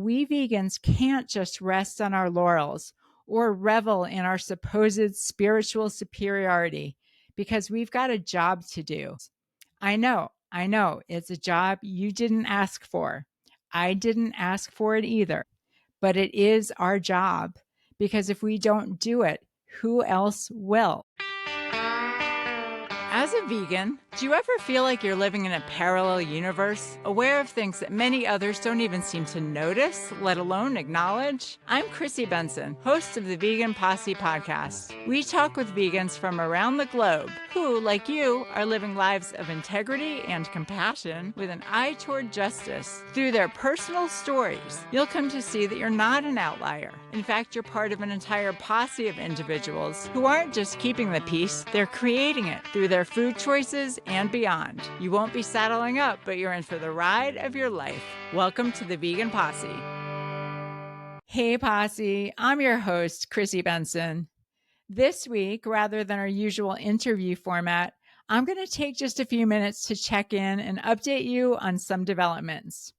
we vegans can't just rest on our laurels or revel in our supposed spiritual superiority because we've got a job to do. I know, it's a job you didn't ask for. I didn't ask for it either, but it is our job because if we don't do it, who else will? As a vegan, do you ever feel like you're living in a parallel universe, aware of things that many others don't even seem to notice, let alone acknowledge? I'm Chrissy Benson, host of the Vegan Posse podcast. We talk with vegans from around the globe who, like you, are living lives of integrity and compassion with an eye toward justice. Through their personal stories, you'll come to see that you're not an outlier. In fact, you're part of an entire posse of individuals who aren't just keeping the peace, they're creating it through their food choices and beyond. You won't be saddling up, but you're in for the ride of your life. Welcome to the Vegan Posse. Hey Posse, I'm your host, Chrissy Benson. This week, rather than our usual interview format, I'm going to take just a few minutes to check in and update you on some developments.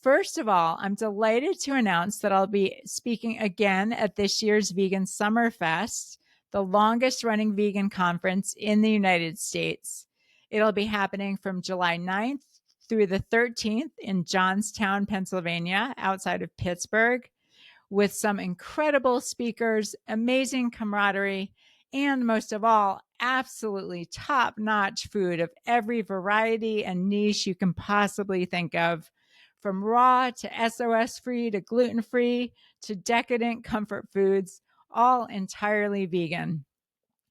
First of all, I'm delighted to announce that I'll be speaking again at this year's Vegan Summer Fest, the longest running vegan conference in the United States. It'll be happening from July 9th through the 13th in Johnstown, Pennsylvania, outside of Pittsburgh, with some incredible speakers, amazing camaraderie, and most of all, absolutely top-notch food of every variety and niche you can possibly think of, from raw to SOS-free to gluten-free to decadent comfort foods, all entirely vegan.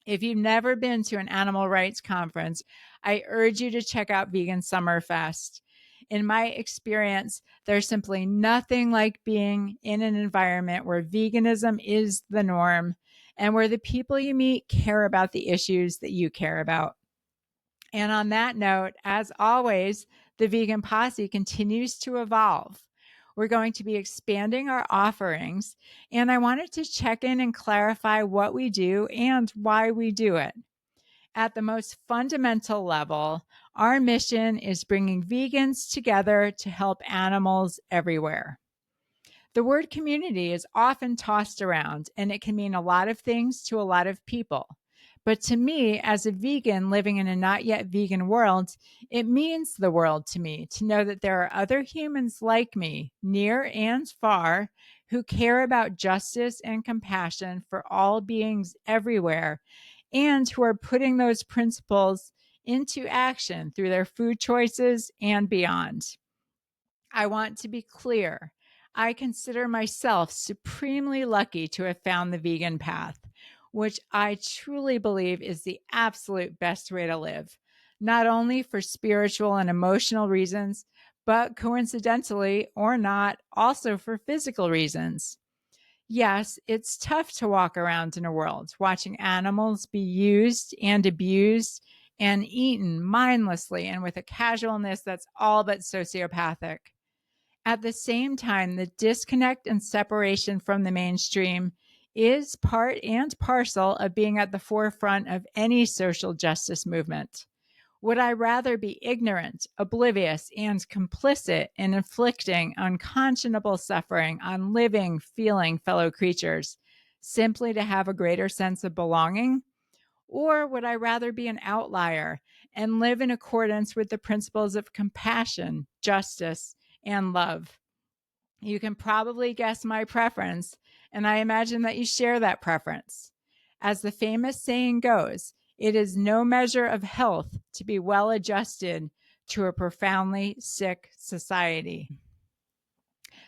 If you've never been to an animal rights conference, I urge you to check out Vegan Summer Fest. In my experience, there's simply nothing like being in an environment where veganism is the norm and where the people you meet care about the issues that you care about. And on that note, as always, the Vegan Posse continues to evolve. We're going to be expanding our offerings, and I wanted to check in and clarify what we do and why we do it. At the most fundamental level, our mission is bringing vegans together to help animals everywhere. The word community is often tossed around, and it can mean a lot of things to a lot of people. But to me, as a vegan living in a not yet vegan world, it means the world to me to know that there are other humans like me, near and far, who care about justice and compassion for all beings everywhere, and who are putting those principles into action through their food choices and beyond. I want to be clear. I consider myself supremely lucky to have found the vegan path, which I truly believe is the absolute best way to live, not only for spiritual and emotional reasons, but coincidentally or not, also for physical reasons. Yes, it's tough to walk around in a world watching animals be used and abused and eaten mindlessly and with a casualness that's all but sociopathic. At the same time, the disconnect and separation from the mainstream is part and parcel of being at the forefront of any social justice movement. Would I rather be ignorant, oblivious, and complicit in inflicting unconscionable suffering on living, feeling fellow creatures simply to have a greater sense of belonging? Or would I rather be an outlier and live in accordance with the principles of compassion, justice, and love? You can probably guess my preference, and I imagine that you share that preference. As the famous saying goes, it is no measure of health to be well adjusted to a profoundly sick society.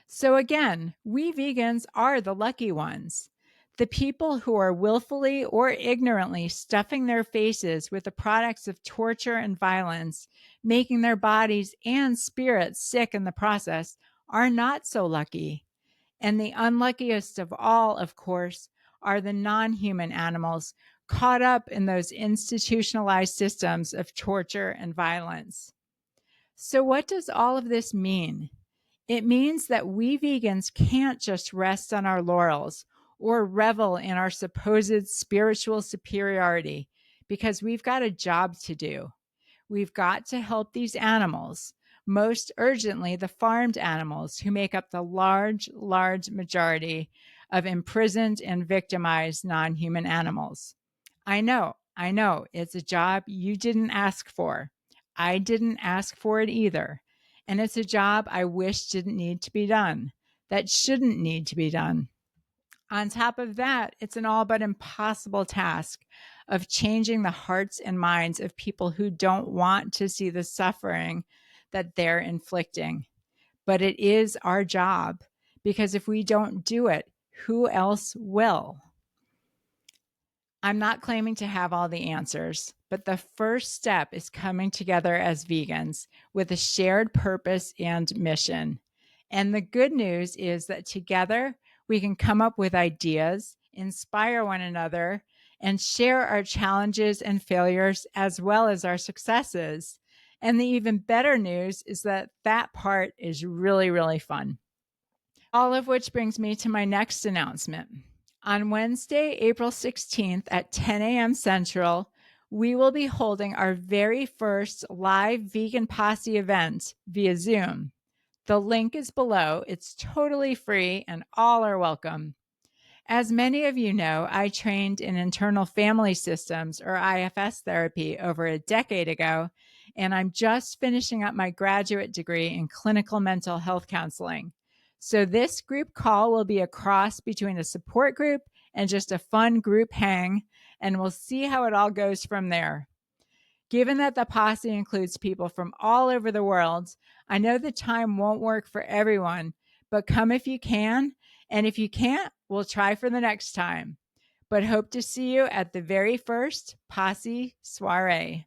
So again, we vegans are the lucky ones. The people who are willfully or ignorantly stuffing their faces with the products of torture and violence, making their bodies and spirits sick in the process, are not so lucky. And the unluckiest of all, of course, are the non-human animals caught up in those institutionalized systems of torture and violence. So what does all of this mean? It means that we vegans can't just rest on our laurels or revel in our supposed spiritual superiority because we've got a job to do. We've got to help these animals, most urgently the farmed animals who make up the large majority of imprisoned and victimized non-human animals. I know, it's a job you didn't ask for. I didn't ask for it either. And it's a job I wish didn't need to be done, that shouldn't need to be done. On top of that, it's an all but impossible task of changing the hearts and minds of people who don't want to see the suffering that they're inflicting. But it is our job, because if we don't do it, who else will? I'm not claiming to have all the answers, but the first step is coming together as vegans with a shared purpose and mission. And the good news is that together we can come up with ideas, inspire one another, and share our challenges and failures as well as our successes. And the even better news is that that part is really fun. All of which brings me to my next announcement. On Wednesday, April 16th at 10 a.m. Central, we will be holding our very first live Vegan Posse event via Zoom. The link is below. It's totally free and all are welcome. As many of you know, I trained in internal family systems, or IFS therapy, over a decade ago, and I'm just finishing up my graduate degree in clinical mental health counseling. So this group call will be a cross between a support group and just a fun group hang, and we'll see how it all goes from there. Given that the posse includes people from all over the world, I know the time won't work for everyone, but come if you can. And if you can't, we'll try for the next time. But hope to see you at the very first Posse Soiree.